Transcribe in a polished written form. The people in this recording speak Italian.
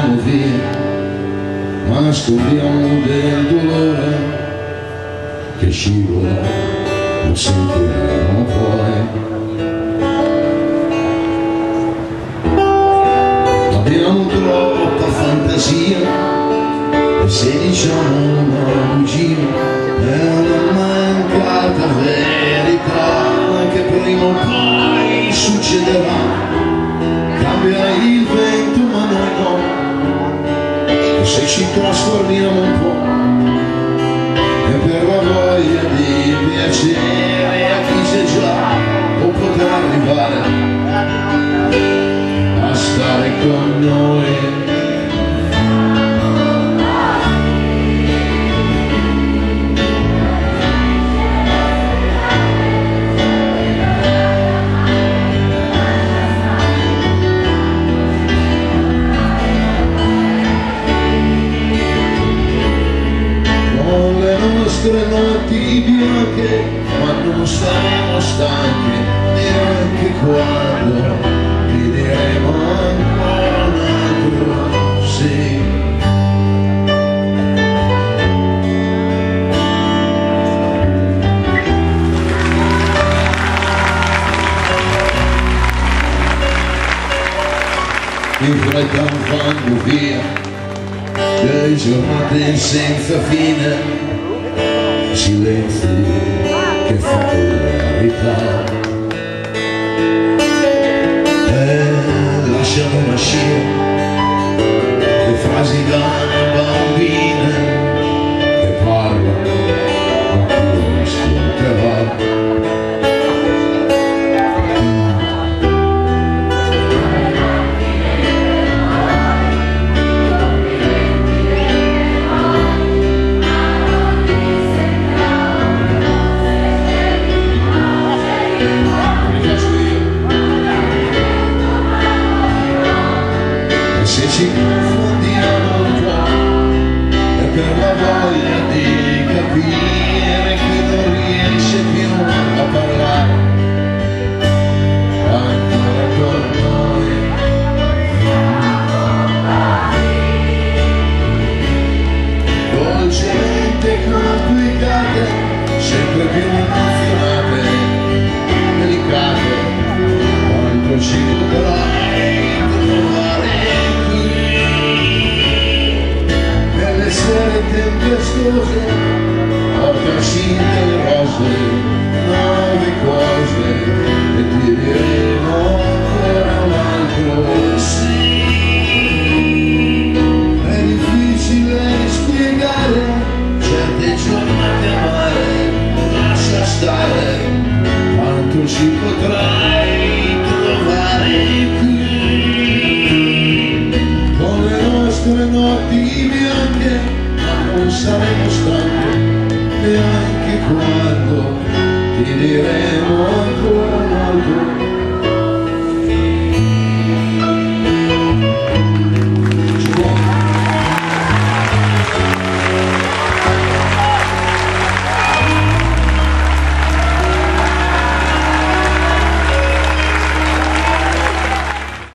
andiamo via, ma nascondiamo del dolore che scivola, lo sentiremo poi. Abbiamo troppa fantasia e se diciamo una bugia è una mancata verità che prima o poi succederà. Cambia il vento ma noi no, e se ci trasformiamo un po' è per la voglia di piacere a chi c'è già o potrà arrivare a stare con noi. Le notti bianche, ma non saremo stanchi neanche quando ti diremo ancora un altro sì. In fretta vanno via le giornate senza fine, silenzi che fanno la verità, e lasciano nascere le frasi da bambine che parlano ma chi non ascolterà. Se ci confondiamo un po' è per la voglia di capire che non riesce più a parlare ancora con noi. Dolcemente complicate, sempre più emozionate, delicate, quanto ci potrai trovare sere tempestose, portaci delle rose, nuove cose, e ti diremo ancora un altro sì. È difficile spiegare certe giornate amare, lascia stare, quanto ci potrai trovare qui, con le nostre notti bianche. Non saremo stanchi neanche quando ti diremo ancora un altro